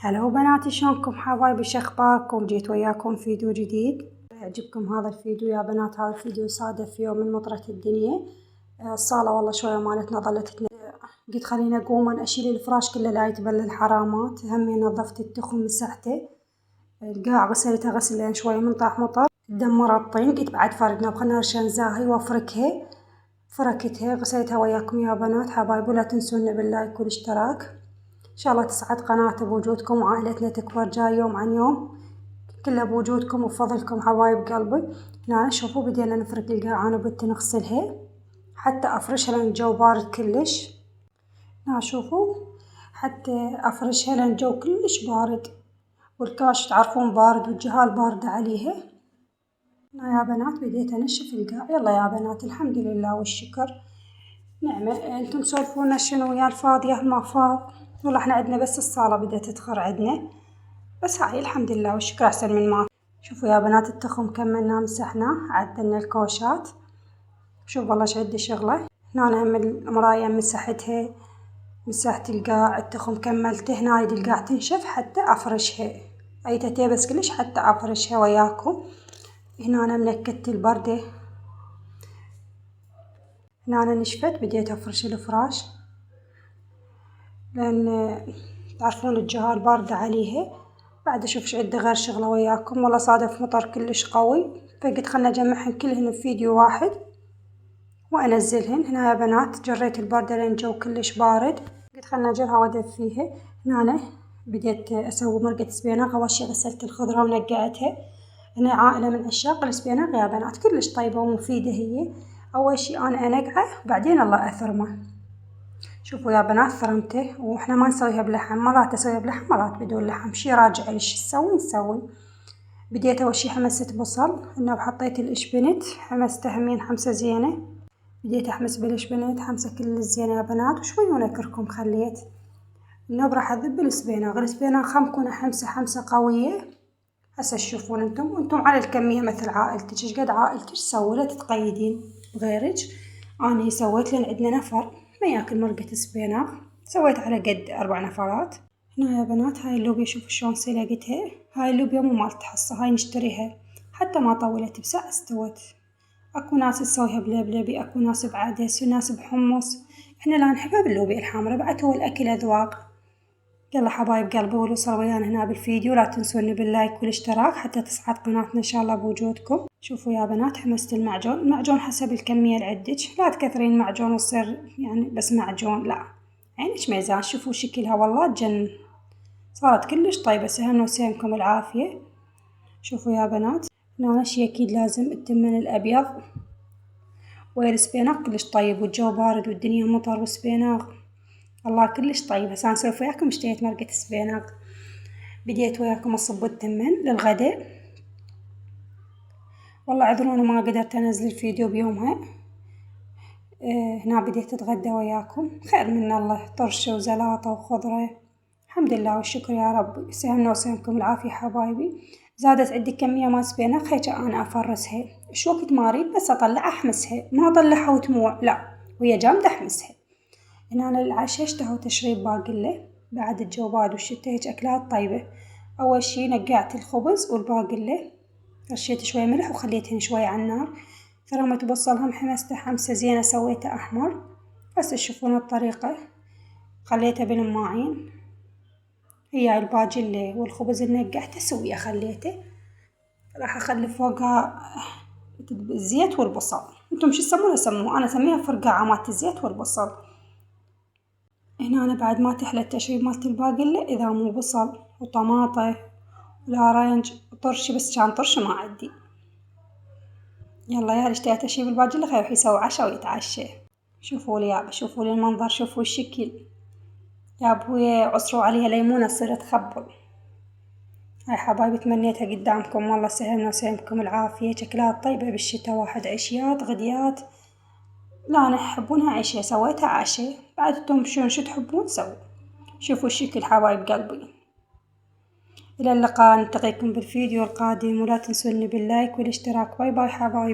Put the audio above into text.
هلا بناتي، شلونكم حبايبي؟ شخباركم؟ جيت وياكم فيديو جديد. يعجبكم هذا الفيديو يا بنات. هذا الفيديو صادف يوم من مطرة الدنيا. الصالة والله شوية مالتنا ظلت قلت خليني أقوم أشيل الفراش كله لا يتبلل حرامات. همي نظفت التخم مسحته، القاع غسلتها غسلين شوية من طاح مطر، دمر الطين. قلت بعد فردنا بخلنا نرشن زاهي وافركها. فركتها غسلتها وياكم يا بنات حبايبي. ولا تنسونا باللايك والاشتراك. إن شاء الله تسعد قناتي بوجودكم وعائلتنا تكبر جاي يوم عن يوم، كلها بوجودكم وفضلكم حبايب قلبي. هنا شوفوا بدينا نفرك القاعان وبدي نغسلها حتى أفرشها لأن الجو بارد كلش. هنا شوفوا حتى أفرشها لأن الجو كلش بارد، والكاش تعرفون بارد والجهال باردة عليها. هنا يا بنات بديت أنشف القاع. يلا يا بنات الحمد لله والشكر نعمة. انتم سولفونا شنو يا الفاض يا ما فاض؟ والله احنا عندنا بس الصالة بدأت تدخر عندنا، بس هاي الحمد لله والشكر أحسن من ما. شوفوا يا بنات التخم كملناه مسحناه، عدلنا الكوشات. شوف والله شعد شغله. هنا أنا هم المراية مسحتها، مسحت القاع التخم كملته. هنا يدي القاع تنشف حتى أفرشها، أيتها بس كلش حتى أفرشها وياكم. هنا أنا منكدت البردة. هنا أنا نشفت بديت أفرش الفراش لأن تعرفون الجهال باردة عليها. بعد أشوف إيش عندي غير شغلة وياكم. والله صادف مطر كلش قوي، فقلت خلنا أجمعهن كلهن بفيديو واحد وأنزلهن. هنا يا بنات جريت البردة لأن الجو كلش بارد، قلت خلنا أجرها وأدفيها. هنا أنا بديت أسوي مرقة سبيناغ. أول شي غسلت الخضرة ونقعتها. هنا عائلة من عشاق السبيناغ يا بنات، كلش طيبة ومفيدة هي. أول شي أنا أنقعه بعدين الله أثرمه. شوفوا يا بنات ثرمته، واحنا ما نسويها بلحم، مرات اسويها بلحم مرات بدون لحم، شي راجع لي شو نسوي. بديت اول شي حمست بصل. هنا وحطيت الاشبنت حمسته همين حمسة زينة. بديت احمس بالاشبنت حمسة كل الزينة يا بنات، وشوي ونكركم خليت. هنا راح اذب السبيناغ خمكونه حمسة قوية. هسه تشوفون انتم على الكمية مثل عائلتك، ايش قد عائلتك سووا لا تتقيدين بغيرك. اني سويت لان عندنا نفر ما ياكل مرقة سبيناغ، سويت على قد 4 نفرات. هنا يا بنات هاي اللوبيا شوفوا شلون سلقتها. هاي اللوبيا مو مالت حصة، هاي نشتريها حتى ما طولت بساعة استوت. اكو ناس تسويها بلبلبي، اكو ناس بعدس وناس بحمص. احنا لا نحبها باللوبيا الحمرا. بعد هو الاكل اذواق. يلا حبايب قلبي واللي وصلوا ويانا هنا بالفيديو لا تنسوني باللايك والاشتراك حتى تصعد قناتنا ان شاء الله بوجودكم. شوفوا يا بنات حمست المعجون حسب الكمية اللي عندك، لا تكثرين معجون وتصير يعني بس معجون، لا عينك ميزان. شوفوا شكلها والله تجنن، صارت كلش طيبة. سهلنا وسهمكم العافية. شوفوا يا بنات هنا شي اكيد لازم التمن الابيض والسبيناغ كلش طيب، والجو بارد والدنيا مطر وسبيناغ الله كلش طيب. هسه نسوي وياكم اشتريت مرقة سبيناغ. بديت وياكم اصب التمن للغداء. والله اعذروني ما قدرت انزل الفيديو بيومها. هنا بديت اتغدى وياكم، خير من الله، طرشة وزلاطة وخضرة. الحمد لله والشكر يا رب. سهلنا وسهمكم العافية حبايبي. زادت عندي كمية ما سبيناغ هيك انا افرسها شو وقت ما اريد بس اطلع احمسها، ما اطلعها وتموع لا، وهي جامدة احمسها. هنا أنا للعشاء اشتهوا تشريب باقلة، بعد الجو بارد والشتا هيج أكلات طيبة. أول شي نقعت الخبز والباقلة، رشيت شوية ملح وخليتهن شوية على النار. ثرمت بصلهم حمسته حمسة زينة سويته أحمر. هسه تشوفون الطريقة. خليته بالماعين، هي الباقلة والخبز اللي نقعته سوية خليته. راح أخلي فوقها الزيت والبصل. انتم شو تسمونه سموه، أنا أسميها فرقعة مالت الزيت والبصل. هنا أنا بعد ما تحلى التشريب مالت الباقلة إذا مو بصل وطماطة والأرنج وطرشي، بس كان طرشي ما عندي. يلا يا اشتهي تشريب الباقلة خير يروح يسوي عشا ويتعشى. شوفوا لي يابا، شوفوا لي المنظر، شوفوا الشكل يا ابويا. عصروا عليها ليمونة تصير تخبل. هاي حبايبي تمنيتها قدامكم. والله سهلنا وسهمكم العافية. شكلات طيبة بالشتا، واحد عشيات غديات. لا نحبونها عشاء سويتها عشاء. بعد انتم شو تحبون سووا. شوفوا الشكل حبايب قلبي. إلى اللقاء، نلتقيكم بالفيديو القادم ولا تنسوني باللايك والاشتراك. باي باي حبايبي.